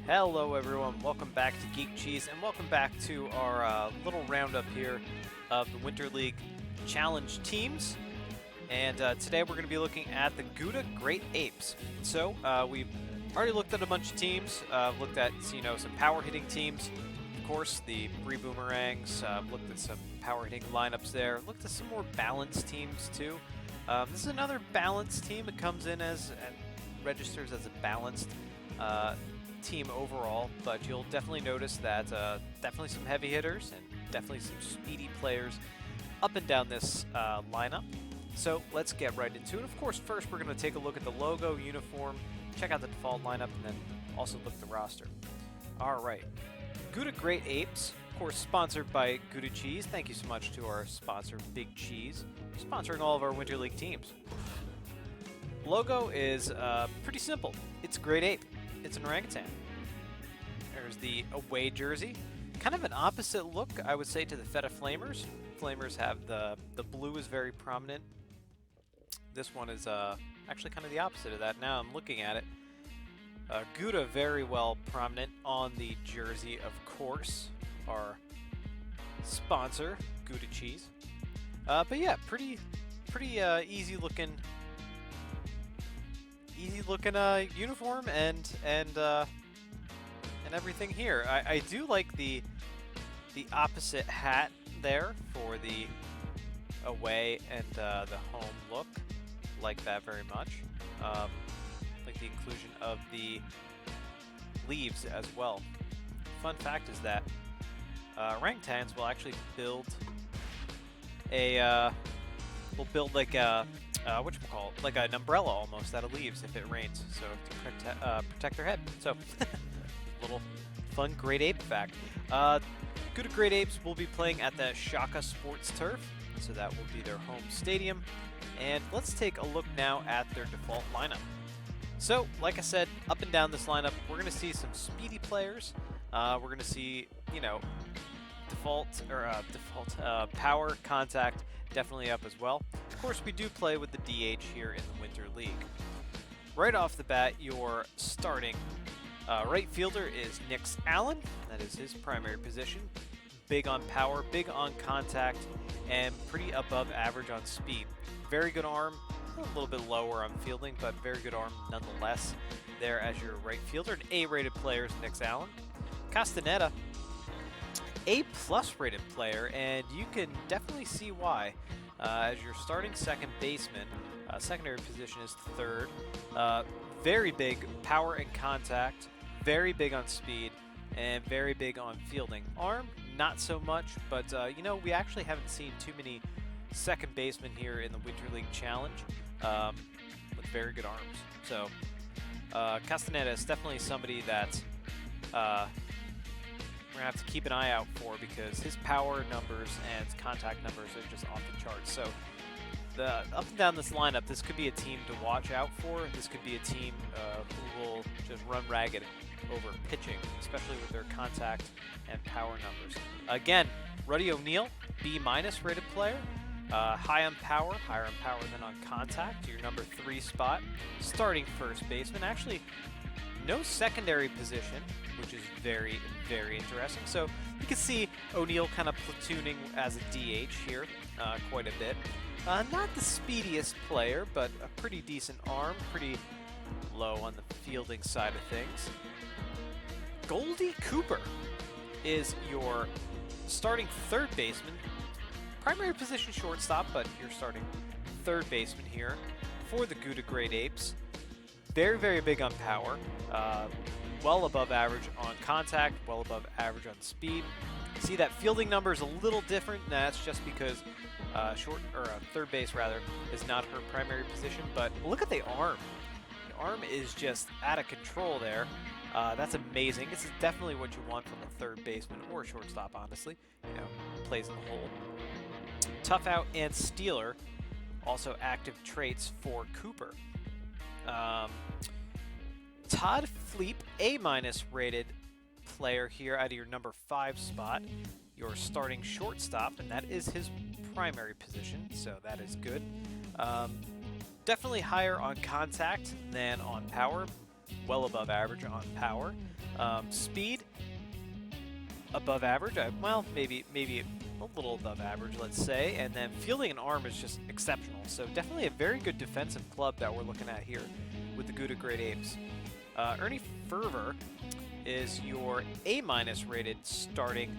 Hello everyone, welcome back to Geek Cheese, and welcome back to our little roundup here of the Winter League Challenge teams. And today we're going to be looking at the Gouda Great Apes. So we've already looked at a bunch of teams, looked at some power hitting teams, of course the Bree Boomerangs, looked at some power hitting lineups there, looked at some more balanced teams too. This is another balanced team. It comes in as and registers as a balanced team overall, but you'll definitely notice that definitely some heavy hitters and definitely some speedy players up and down this lineup. So let's get right into it. Of course, first we're going to take a look at the logo, uniform, check out the default lineup, and then also look at the roster. All right, Gouda Great Apes, of course, sponsored by Gouda Cheese. Thank you so much to our sponsor, Big Cheese, sponsoring all of our Winter League teams. Logo is pretty simple. It's a great ape. It's an orangutan. There's the away jersey. Kind of an opposite look, I would say, to the Feta Flamers. Flamers have the blue is very prominent. This one is actually kind of the opposite of that. Now I'm looking at it. Gouda very well prominent on the jersey, of course. Our sponsor, Gouda Cheese. But yeah, pretty easy looking uniform and everything here. I do like the opposite hat there for the away and the home look. Like that very much. Like the inclusion of the leaves as well. Fun fact is that orangutans will actually build like a whatchamacallit, like an umbrella almost out of leaves if it rains, so to protect their head. So, little fun Great Ape fact. Gouda Great Apes will be playing at the Shaka Sports Turf, so that will be their home stadium. And let's take a look now at their default lineup. So, like I said, up and down this lineup, we're going to see some speedy players. We're going to see, default power, contact, definitely up as well. Of course, we do play with the DH here in the Winter League. Right off the bat, your starting right fielder is Nix Allen. That is his primary position. Big on power, big on contact, and pretty above average on speed. Very good arm, a little bit lower on fielding, but very good arm nonetheless there as your right fielder. An A-rated player is Nix Allen. Castaneda, A-plus rated player, and you can definitely see why. As your starting second baseman, secondary position is third. Very big power and contact, very big on speed, and very big on fielding. Arm, not so much, but we actually haven't seen too many second basemen here in the Winter League Challenge with very good arms. So Castaneda is definitely somebody that we're going to have to keep an eye out for, because his power numbers and contact numbers are just off the charts. So up and down this lineup, this could be a team to watch out for. This could be a team who will just run ragged over pitching, especially with their contact and power numbers. Again, Ruddy O'Neal, B-minus rated player. High on power, higher on power than on contact. Your number 3 spot. Starting first baseman. Actually, no secondary position, which is very, very interesting. So you can see O'Neal kind of platooning as a DH here quite a bit. Not the speediest player, but a pretty decent arm, pretty low on the fielding side of things. Goldie Cooper is your starting third baseman. Primary position shortstop, but you're starting third baseman here for the Gouda Great Apes. Very, very big on power. Well above average on contact, well above average on speed. See that fielding number is a little different, and that's just because third base rather is not her primary position. But look at the arm. The arm is just out of control there. That's amazing. This is definitely what you want from a third baseman or a shortstop, honestly. Plays in the hole. Tough out and stealer, also active traits for Cooper. Todd Fleep, A-minus rated player here out of your number 5 spot. Your starting shortstop, and that is his primary position, so that is good. Definitely higher on contact than on power. Well above average on power. Speed, above average. Well, maybe a little above average, let's say. And then fielding and arm is just exceptional. So definitely a very good defensive club that we're looking at here with the Gouda Great Apes. Ernie Fervor is your A- rated starting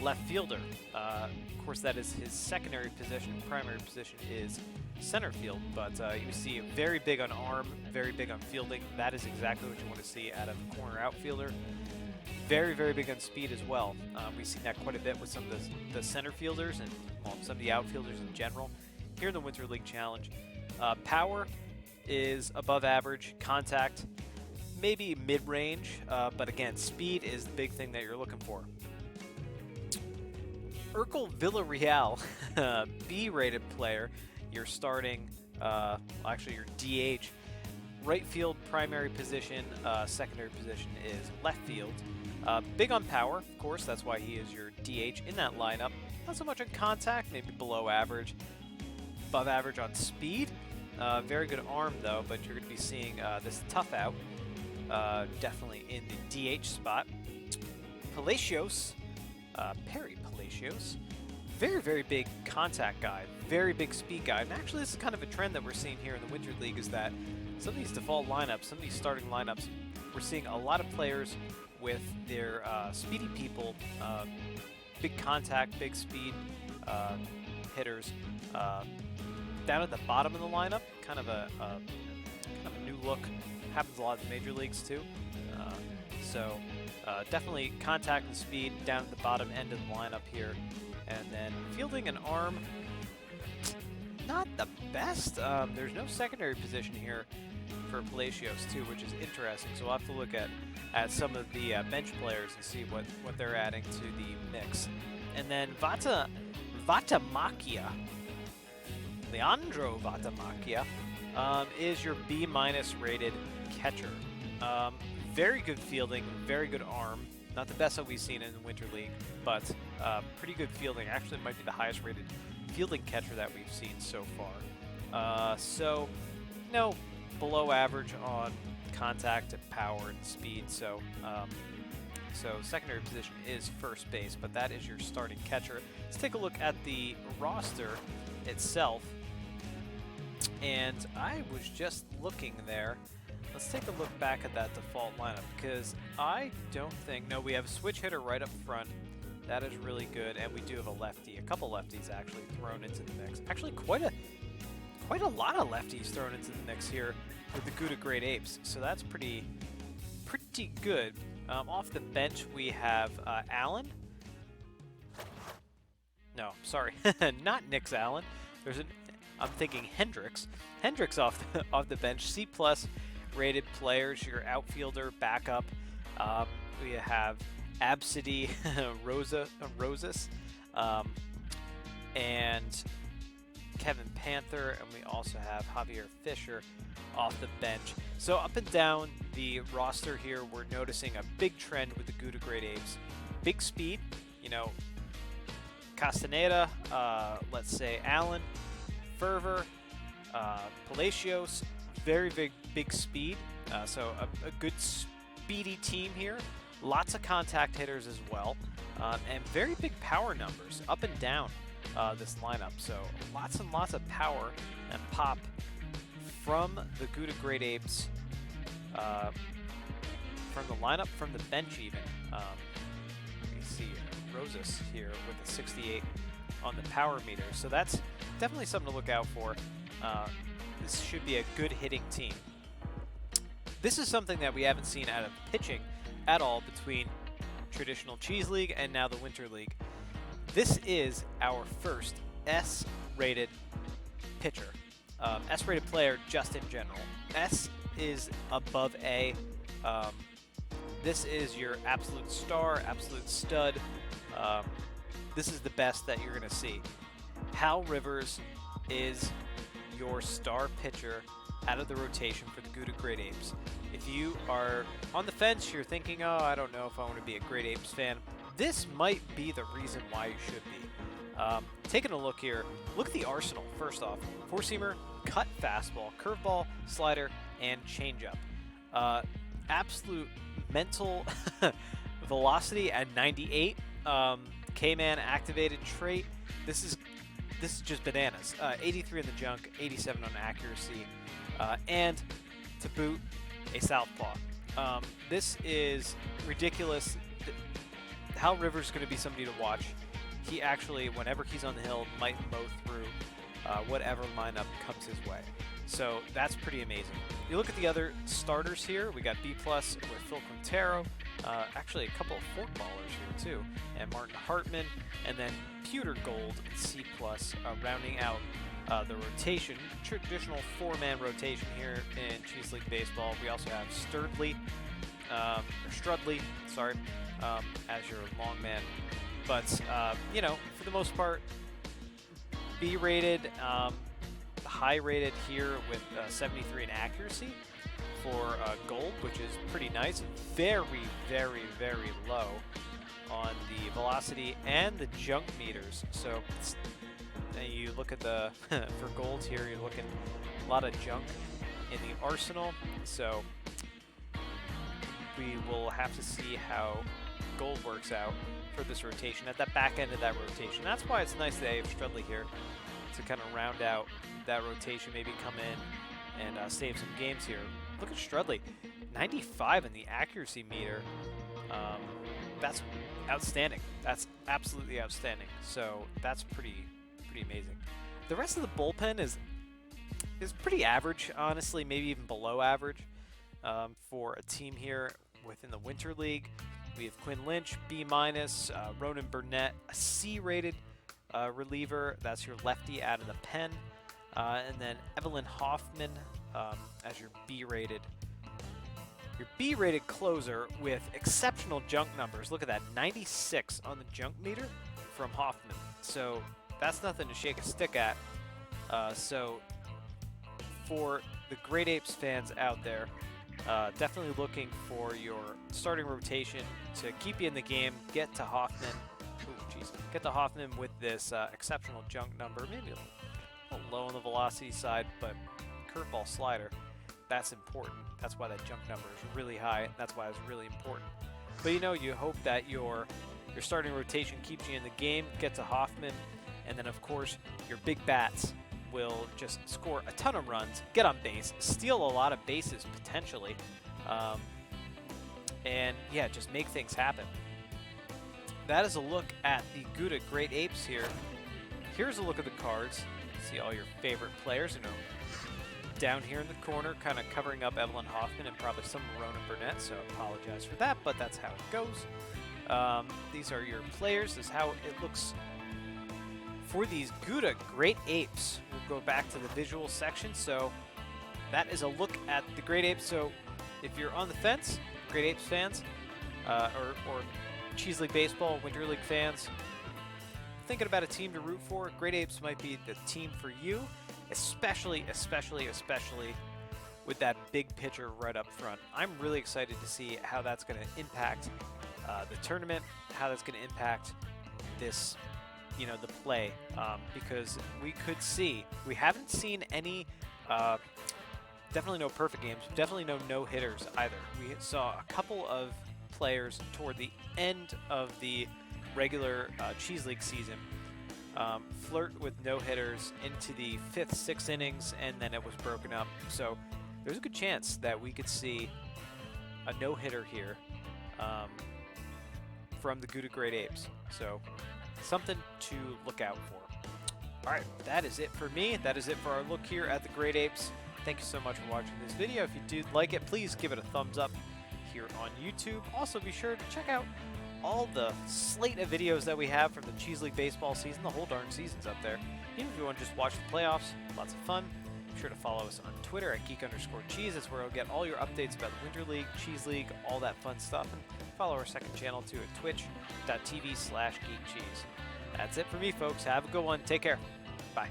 left fielder. Of course, that is his secondary position. Primary position is center field, but you see very big on arm, very big on fielding. That is exactly what you want to see out of a corner outfielder. Very, very big on speed as well. We've seen that quite a bit with some of the center fielders and some of the outfielders in general here in the Winter League Challenge. Power is above average. Contact, maybe mid-range, but again, speed is the big thing that you're looking for. Urkel Villarreal, B-rated player. You're starting, actually your DH. Right field primary position, secondary position is left field. Big on power, of course, that's why he is your DH in that lineup. Not so much on contact, maybe below average. Above average on speed. Very good arm, though, but you're going to be seeing this tough out. Definitely in the DH spot. Palacios, Perry Palacios. Very, very big contact guy. Very big speed guy. And actually, this is kind of a trend that we're seeing here in the Winter League is that some of these default lineups, some of these starting lineups, we're seeing a lot of players with their speedy people, big contact, big speed hitters down at the bottom of the lineup. Kind of a new look. Happens a lot in the major leagues too. So definitely contact and speed down at the bottom end of the lineup here. And then fielding and arm, not the best. There's no secondary position here for Palacios too, which is interesting. So we'll have to look at some of the bench players and see what they're adding to the mix. And then Vatamakia, Leandro Vatamakia, is your B- rated catcher. Very good fielding, very good arm. Not the best that we've seen in the Winter League, but pretty good fielding. Actually, it might be the highest rated fielding catcher that we've seen so far. So, no, below average on contact and power and speed. So, secondary position is first base, but that is your starting catcher. Let's take a look at the roster itself. And I was just looking there. Let's take a look back at that default lineup, because I don't think... No, we have a switch hitter right up front. That is really good, and we do have a lefty. A couple lefties actually thrown into the mix. Actually, quite a lot of lefties thrown into the mix here with the Gouda Great Apes. So that's pretty good. Off the bench, we have Allen. No, sorry, not Nix Allen. I'm thinking Hendricks. Hendricks off the bench. C+ rated players. Your outfielder, backup. We have Absidy Rosas, and Kevin Panther, and we also have Javier Fisher off the bench. So up and down the roster here, we're noticing a big trend with the Gouda Great Apes. Big speed, Castaneda, let's say Allen, Fervor, Palacios, very big speed. So a good speedy team here. Lots of contact hitters as well, and very big power numbers up and down this lineup. So lots and lots of power and pop from the Gouda Great Apes, from the lineup, from the bench even. You see Rosas here with a 68 on the power meter. So that's definitely something to look out for. This should be a good hitting team. This is something that we haven't seen out of pitching at all between traditional Cheese League and now the Winter League. This is our first S-rated pitcher. S-rated player just in general. S is above A. This is your absolute star, absolute stud. This is the best that you're going to see. Hal Rivers is your star pitcher out of the rotation for the Gouda Great Apes. If you are on the fence, you're thinking, oh, I don't know if I want to be a Great Apes fan, this might be the reason why you should be. Taking a look here, look at the arsenal. First off, four-seamer, cut fastball, curveball, slider, and changeup. absolute mental velocity at 98. K-Man activated trait. This is just bananas. 83 in the junk, 87 on accuracy, and to boot, a southpaw. This is ridiculous. Hal Rivers is going to be somebody to watch. He actually, whenever he's on the hill, might mow through whatever lineup comes his way. So that's pretty amazing. You look at the other starters here. We got B+ with Phil Quintero. Actually, a couple of forkballers here too, and Martin Hartman, and then Pewter Gold C+, rounding out the rotation. Traditional 4-man rotation here in Cheese League Baseball. We also have Strudley, sorry, as your long man. But, you know, for the most part, B-rated, high-rated here with 73 in accuracy for Gold, which is pretty nice. Very, very, very low on the velocity and the junk meters. So you look at the, for Gold here, you're looking a lot of junk in the arsenal. So we will have to see how Gold works out for this rotation, at that back end of that rotation. That's why it's nice that I have Strudley here to kind of round out that rotation, maybe come in and save some games here. Look at Strudley, 95 in the accuracy meter. That's outstanding. That's absolutely outstanding. So that's pretty amazing. The rest of the bullpen is pretty average, honestly, maybe even below average for a team here within the Winter League. We have Quinn Lynch, B-, Ronan Burnett, a C-rated reliever. That's your lefty out of the pen. And then Evelyn Hoffman as your B-rated. Your B-rated closer with exceptional junk numbers. Look at that, 96 on the junk meter from Hoffman. So that's nothing to shake a stick at. So for the Great Apes fans out there, definitely looking for your starting rotation to keep you in the game. Get to Hoffman. Ooh, jeez. Get to Hoffman with this exceptional junk number. Maybe a little low on the velocity side, but curveball slider. That's important. That's why that junk number is really high. That's why it's really important. But you know, you hope that your starting rotation keeps you in the game. Get to Hoffman, and then of course your big bats will just score a ton of runs, get on base, steal a lot of bases potentially, and yeah, just make things happen. That is a look at the Gouda Great Apes here. Here's a look at the cards. See all your favorite players, you know, down here in the corner, kind of covering up Evelyn Hoffman and probably some Ronan Burnett, so I apologize for that, but that's how it goes. These are your players. This is how it looks for these Gouda Great Apes. We'll go back to the visual section. So that is a look at the Great Apes. So if you're on the fence, Great Apes fans, or Cheese League Baseball, Winter League fans, thinking about a team to root for, Great Apes might be the team for you, especially with that big pitcher right up front. I'm really excited to see how that's going to impact the tournament, how that's going to impact this, you know, the play, because we could see, we haven't seen any, definitely no perfect games, definitely no hitters either. We saw a couple of players toward the end of the regular Cheese League season flirt with no-hitters into the 5th, 6th innings, and then it was broken up. So there's a good chance that we could see a no-hitter here from the Gouda Great Apes. So something to look out for. All right, that is it for me. That is it for our look here at the Great Apes. Thank you so much for watching this video. If you did like it, please give it a thumbs up here on YouTube. Also, be sure to check out all the slate of videos that we have from the Cheese League Baseball season. The whole darn season's up there. Even if you want to just watch the playoffs, lots of fun. Be sure to follow us on Twitter at Geek_Cheese. That's where you'll get all your updates about the Winter League, Cheese League, all that fun stuff. And follow our second channel too at twitch.tv/GeekCheese. That's it for me, folks. Have a good one. Take care. Bye.